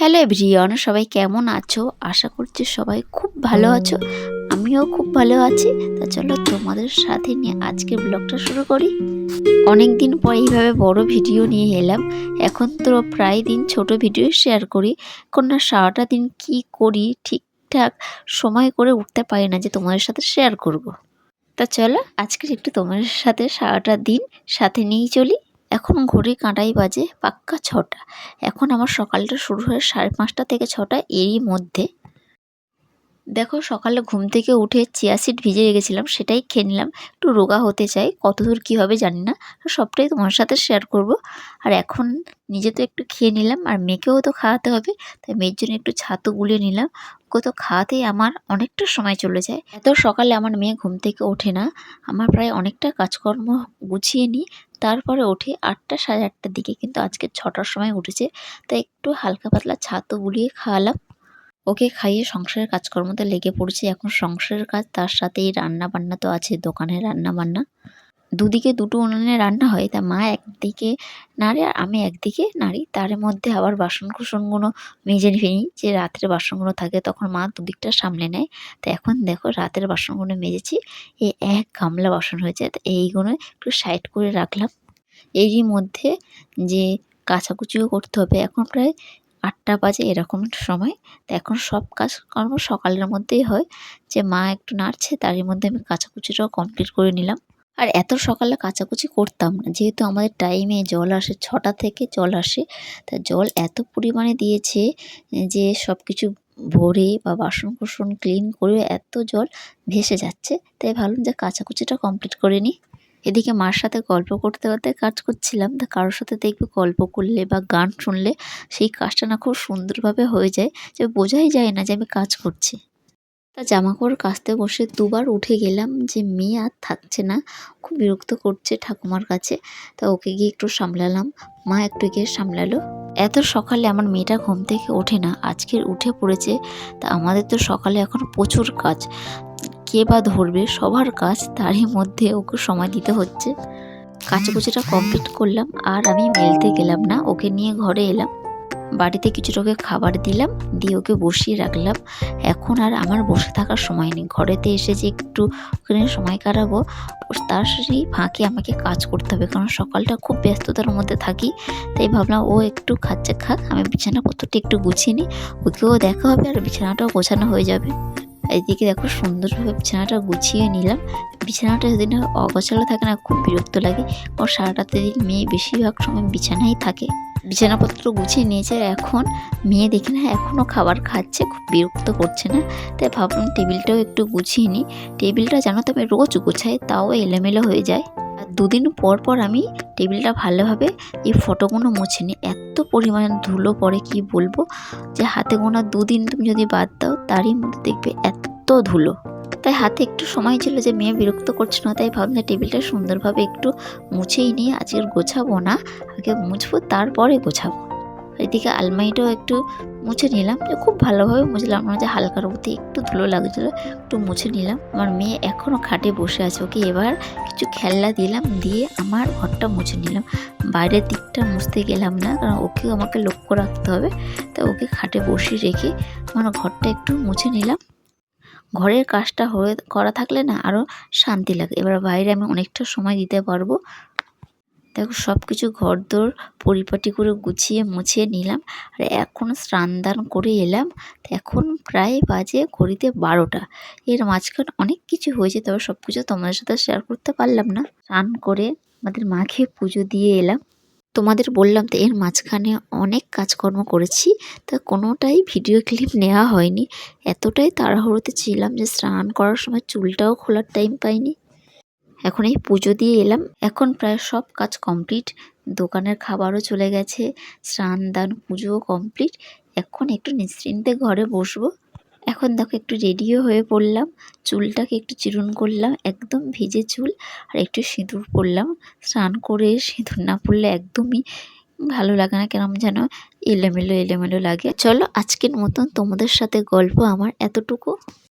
Hello everyone, সবাই কেমন আছো? আশা করছি সবাই খুব ভালো আছো। আমিও খুব ভালো আছি। তা চলো তোমাদের সাথে নিয়ে আজকে ব্লগটা শুরু করি। অনেক দিন পর এইভাবে বড় ভিডিও নিয়ে এলাম। এখন তো প্রায় দিন ছোট ভিডিও শেয়ার করি, কারণ না সারাটা দিন কি করি ঠিকঠাক সময় করে উঠতে পারি না যে তোমাদের সাথে শেয়ার করব। তা চলো আজকে একটু তোমাদের সাথে সারাটা দিন সাথে নিয়েই চলি। এখন ঘড়ির কাঁটাই বাজে পাক্কা 6টা। এখন আমার সকালটা শুরু হয় 5:30 থেকে 6টা, এরই মধ্যে দেখো সকালে ঘুম থেকে উঠে চিয়া সিড ভিজে রেখেছিলাম, সেটাই খেয়ে নিলাম। একটু রোগা হতে চাই, কতদূর কী হবে জানি না, সবটাই তোমার সাথে শেয়ার করব। আর এখন নিজে তো একটু খেয়ে নিলাম, আর মেয়েকেও তো খাওয়াতে হবে, তাই মেয়ের জন্য একটু ছাতু গুলিয়ে নিলাম। ওকে তো খাওয়াতেই আমার অনেকটা সময় চলে যায়। এত সকালে আমার মেয়ে ঘুম থেকে ওঠে না। আমার প্রায় অনেকটা কাজকর্ম গুছিয়ে নিই, তারপরে ওঠে 8টা সাড়ে 8টার দিকে, কিন্তু আজকে 6টার সময় উঠেছে। তাই একটু হালকা পাতলা ছাতু গুলিয়ে খাওয়ালাম। ওকে খাইয়ে সংসারের কাজকর্মতে লেগে পড়েছি। এখন সংসারের কাজ, তার সাথে এই রান্না বান্না তো আছে, দোকানের রান্না বান্না। দুদিকে দুটো উনুনে রান্না হয়, তা মা একদিকে নাড়ে আর আমি একদিকে নাড়ি। তার মধ্যে আবার বাসন কুসনগুলো মেজে নিই, যে রাতের বাসনগুলো থাকে তখন মা দুদিকটা সামলে নেয়। তো এখন দেখো রাতের বাসনগুলো মেজেছি, এই এক গামলা বাসন হয়েছে। তো এইগুলো একটু সাইড করে রাখলাম। এরই মধ্যে যে কাচাকুচিও করতে হবে। এখন প্রায় 8টা বাজে এরকম সময়। তো এখন সব কাজকর্ম সকালের মধ্যেই হয়, যে মা একটু নাড়ছে, তারই মধ্যে আমি কাচাকুচিটাও কমপ্লিট করে নিলাম। আর এত সকালে কাচাকুচি করতাম না, যেহেতু আমাদের টাইমে জল আসে, 6টা থেকে জল আসে। তা জল এত পরিমাণে দিয়েছে যে সব কিছু ভরে বা বাসন কুসন ক্লিন করে এত জল ভেসে যাচ্ছে। তাই ভাবলাম যে কাচাকুচিটা কমপ্লিট করে নিই। এদিকে মার সাথে গল্প করতে করতে কাজ করছিলাম। তা কারোর সাথে দেখবে গল্প করলে বা গান শুনলে সেই কাজটা না খুব সুন্দরভাবে হয়ে যায়, যে বোঝাই যায় না যে আমি কাজ করছি। তা জামাকাপড় কাচতে বসে দুবার উঠে গেলাম, যে মেয়ে আর থাকছে না, খুব বিরক্ত করছে ঠাকুমার কাছে। তা ওকে গিয়ে একটু সামলালাম, মা একটু গিয়ে সামলালো। এত সকালে আমার মেয়েটা ঘুম থেকে ওঠে না, আজকের উঠে পড়েছে। তা আমাদের তো সকালে এখন প্রচুর কাজ, কে বা ধরবে, সবার কাজ, তারই মধ্যে ওকে সময় দিতে হচ্ছে। কাচাকুচিটা কমপ্লিট করলাম, আর আমি মেলতে গেলাম না, ওকে নিয়ে ঘরে এলাম। বাড়িতে কিছুটা ওকে খাবার দিলাম, দিয়ে ওকে বসিয়ে রাখলাম। এখন আর আমার বসে থাকার সময় নেই, ঘরেতে এসে যে একটু ওখানে সময় কাটাবো, তার সেই ফাঁকে আমাকে কাজ করতে হবে, কারণ সকালটা খুব ব্যস্ততার মধ্যে থাকি। তাই ভাবলাম ও একটু খাচ্ছে খাক, আমি বিছানাপত্রটা একটু গুছিয়ে নিই, ওকেও দেখা হবে আর বিছানাটাও গোছানো হয়ে যাবে। এদিকে দেখো সুন্দরভাবে বিছানাটা গুছিয়ে নিলাম। বিছানাটা যদি না অগোছালো থাকে না, খুব বিরক্ত লাগে। ওর সারাটাতে দিন মেয়ে বেশিরভাগ সময় বিছানায় থাকে। বিছানাপত্র গুছিয়ে নিয়েছে, এখন মেয়ে দেখি না এখনও খাবার খাচ্ছে, খুব বিরক্ত করছে না। তাই ভাবলাম টেবিলটাও একটু গুছিয়ে নিই। টেবিলটা জানো তো আমি রোজ গোছাই, তাও এলোমেলো হয়ে যায়। আর দুদিন পর পর আমি টেবিলটা ভালোভাবে এই ফটোগুলো মুছে নিই। এত পরিমাণে ধুলো পড়ে কি বলবো, যে হাতে গোনা 2 দিন তুমি যদি বাদ দাও, তারই মধ্যে দেখবে এত ধুলো। তাই হাতে একটু সময় ছিল, যে মেয়ে বিরক্ত করছে না, তাই ভাবলাম টেবিলটা সুন্দরভাবে একটু মুছেই নিয়ে আজকের গোছাবো না, আগে মুছবো তারপরে গোছাবো। এদিকে আলমারিটাও একটু মুছে নিলাম, যে খুব ভালোভাবে মুছলাম না, যে হালকার মধ্যে একটু ধুলো লাগছিলো, একটু মুছে নিলাম। আমার মেয়ে এখনও খাটে বসে আছে, ওকে এবার কিছু খেলনা দিলাম, দিয়ে আমার ঘরটা মুছে নিলাম। বাইরের দিকটা মুছতে গেলাম না, কারণ ওকেও আমাকে লক্ষ্য রাখতে হবে। তো ওকে খাটে বসিয়ে রেখে আমার ঘরটা একটু মুছে নিলাম। ঘরের কাজটা করা থাকলে না আরও শান্তি লাগে। এবার বাইরে আমি অনেকটা সময় দিতে পারবো। দেখো সব কিছু ঘরদোর পরিপাটি করে গুছিয়ে মুছিয়ে নিলাম, আর এখন স্নান দান করে এলাম। এখন প্রায় বাজে ঘড়িতে 12টা। এর মাঝখানে অনেক কিছু হয়েছে, তবে সব কিছু তোমাদের সাথে শেয়ার করতে পারলাম না। স্নান করে আমাদের মাকে পুজো দিয়ে এলাম। তোমাদের বললাম তো এর মাঝখানে অনেক কাজকর্ম করেছি, তা কোনোটাই ভিডিও ক্লিপ নেওয়া হয়নি। এতটাই তাড়াহুড়োতে ছিলাম যে স্নান করার সময় চুলটাও খোলার টাইম পাইনি। এখন এই পুজো দিয়ে এলাম, এখন প্রায় সব কাজ কমপ্লিট। দোকানের খাবারও চলে গেছে, স্নান দান পুজোও কমপ্লিট। এখন একটু নিশ্চিন্তে ঘরে বসবো। এখন দেখো একটু রেডিও হয়ে পড়লাম, চুলটাকে একটু চিরুন করলাম, একদম ভিজে চুল, আর একটু সিঁদুর পরলাম। স্নান করে সিঁদুর না পরলে একদমই ভালো লাগে না, কেরম যেন এলোমেলো এলোমেলো লাগে। চলো আজকের মতন তোমাদের সাথে গল্প আমার এতটুকু।